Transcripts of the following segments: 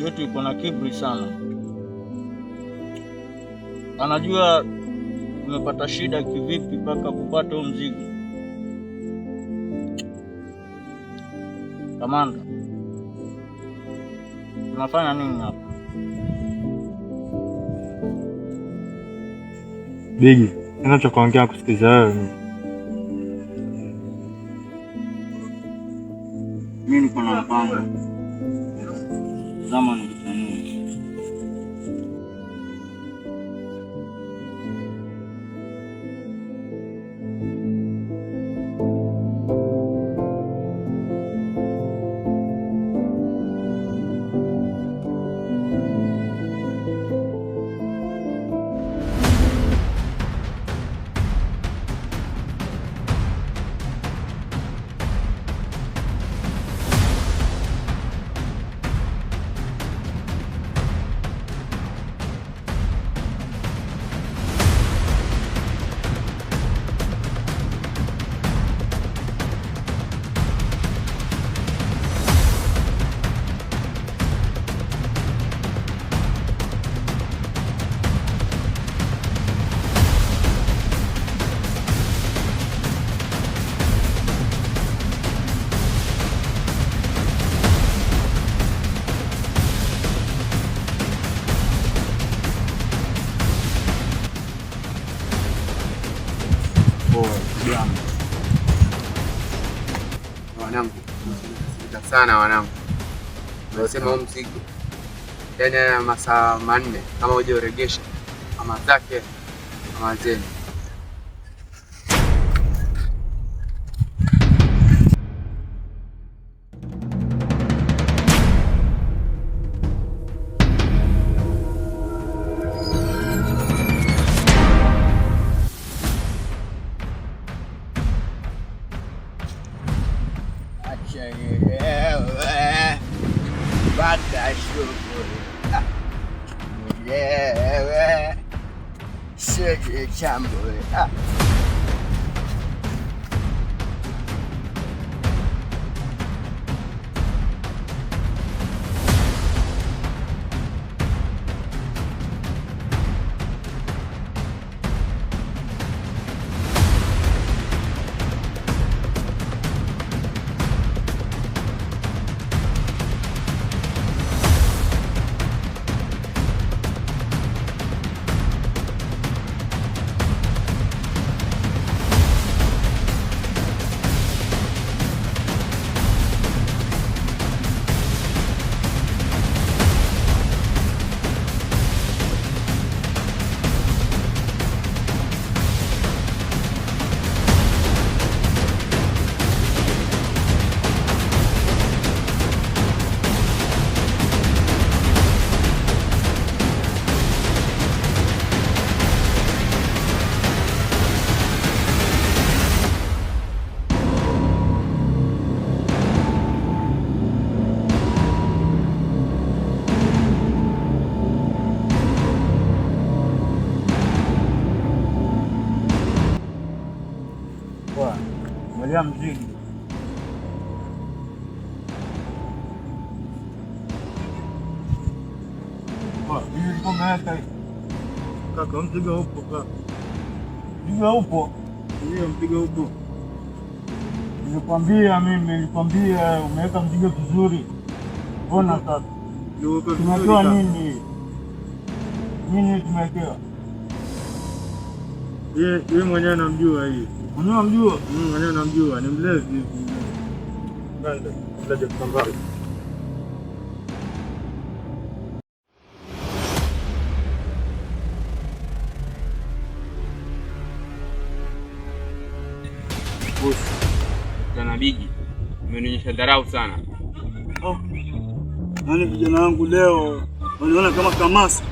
bosi wetu yuko na kiburi sana. Anajua tumepata shida kivipi mpaka kupata huu mzigo. Kamanda, tunafanya nini hapa? Bigi, ninachokuongea kusikiza wewe. Mimi niko na mpango. Zama nikutania. Wanangu, sana wanangu, nasema huu mzigo ndani ya masaa 4 kama uje uregesha ama zake ama zeni. Bada shughuli nilewe sije chambule. Angalia mzigo. Kaka, mzigo upo kaka. Mzigo upo. Ndio mzigo upo. Nilikwambia umeweka mzigo vizuri. Mbona sasa? Tumewekewa nini? Nini tumewekewa? Yeye mwenyewe anamjua hii. Mwenyewe anamjua? Mwenyewe anamjua, ni mlezi. Ndio kutambaa. Jana Bigi, umenionyesha dharau sana. Nani vijana wangu leo waliona kama kamasi.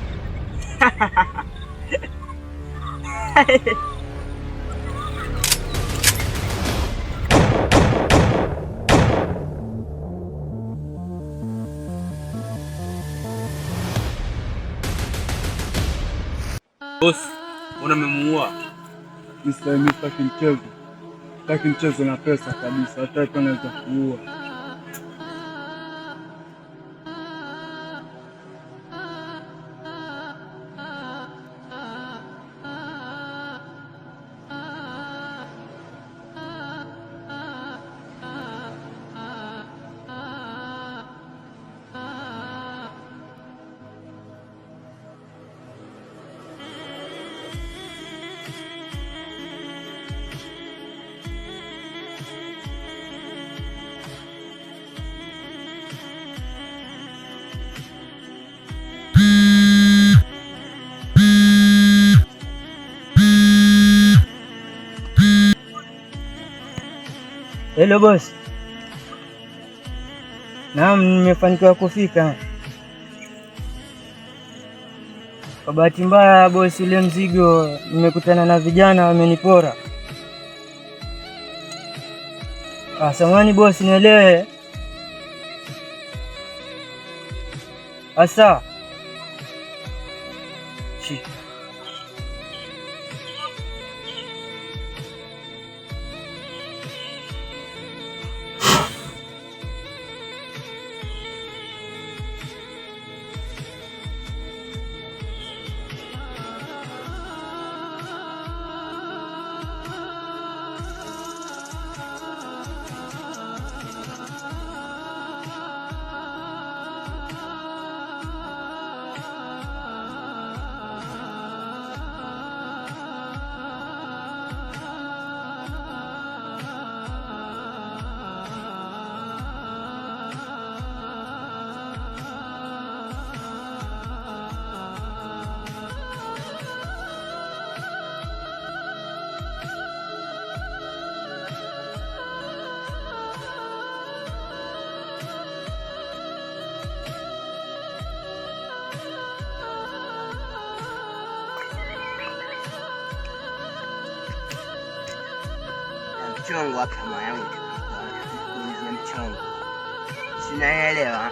Boss, unamemuua. Mimi sitaki mchezo na pesa kabisa, hata kama naweza kuua. Hello boss. Naam, nimefanikiwa kufika. Kwa bahati mbaya boss, ile mzigo nimekutana na vijana wamenipora. Samahani boss, nielewe. Asa. Mchongo hapa mwanangu. Mchongo. Sinaelewa.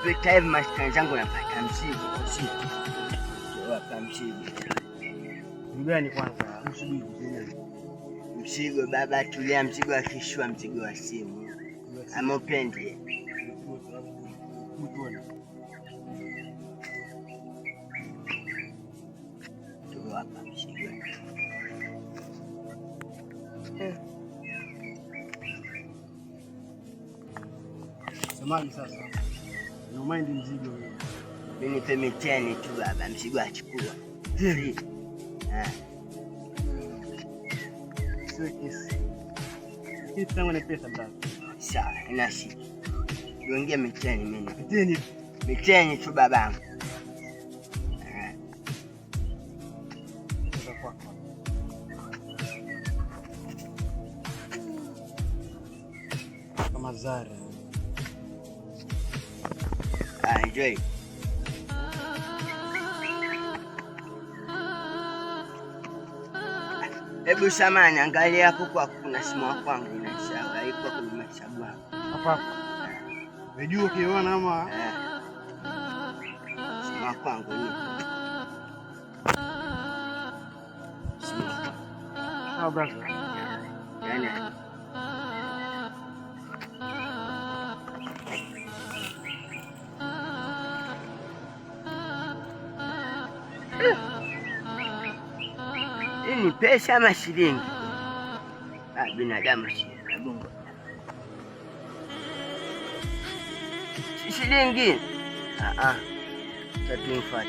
Pita hivi maskani zangu napata mzigo. Wapa mzigo. Mgani kwanza? Mzigo baba, tulia. Mzigo wa kishua, mzigo wa simu. Ama upendi? Wapa mzigo. Samahani sasa. No mind mzigo wewe. Mimi nipe miteni tu baba, mzigo achukua. Sio kesi. Kitu tangu na pesa baba. Sawa, ina shida. Tuongee miteni mimi. Miteni. Miteni tu babangu. Kama Zara. Enjoy. Hebu samani, angalia hapo kwa kuna simu kwangu inashaga, iko kwenye machagu hapo. Hapa. Unajua ukiona ama simu kwangu ni. Ah, brother. Yana. Ni pesa ama shilingi? Binadamu shilingi. Shilingi? Tatumfuata.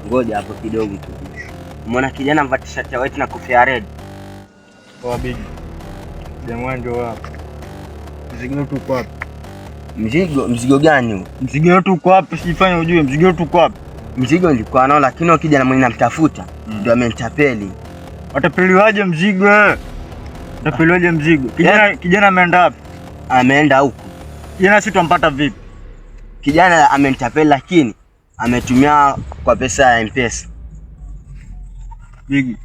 Ngoja hapo kidogo tu. Umeona kijana amevaa t-shirt ya white na kofia red? Kwa bigi. Jamaa ndio hapa. Mzigo wetu uko hapa. Mzigo gani huo? Mzigo wetu uko hapa, sifanye ujue mzigo wetu uko hapa. Mzigo nilikuwa nao lakini huyo kijana mwenye namtafuta ndio amenitapeli. Watapeliwaje mzigo? Watapeliwaje mzigo? Kijana ameenda wapi? Ameenda huko. Kijana sisi tumpata vipi? Kijana amenitapeli lakini ametumia kwa pesa ya M-Pesa. Bigi.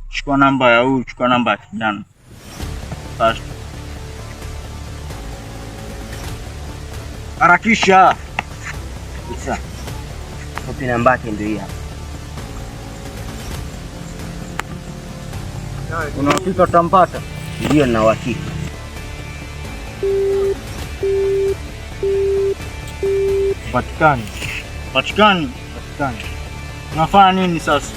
Chukua namba ya huyu, chukua namba ya kijana. Fast. Harakisha. Sasa. Kopi namba yake ndio hii hapa. Una hakika tutampata? Ndio, na uhakika. Patikani. Unafanya nini sasa?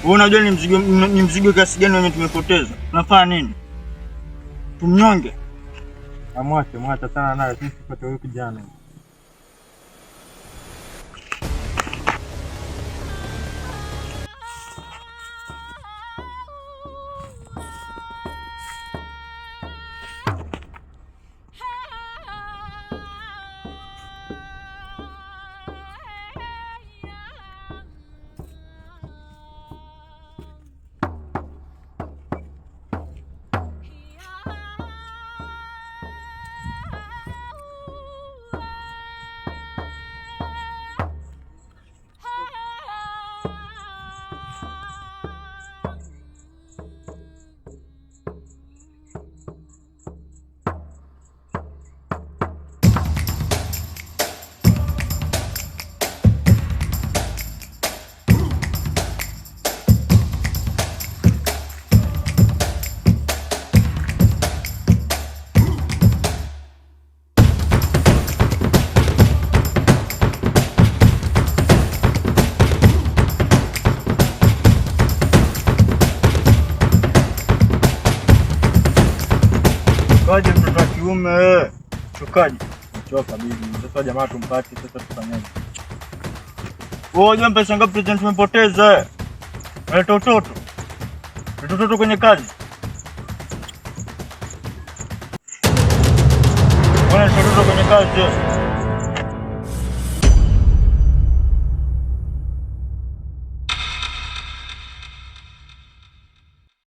Wewe unajua ni mzigo kiasi gani wenye tumepoteza? Unafanya nini? Tumnyonge? Amwache sana naye, sisi tupate huyu kijana. Chokaje mtoto wa kiume wewe? Chokaje? Choka bibi. Sasa jamaa tumpate, sasa tufanyaje? Wewe unajua pesa ngapi tumepoteza? Leta utoto kwenye kazi. Wana utoto kwenye kazi.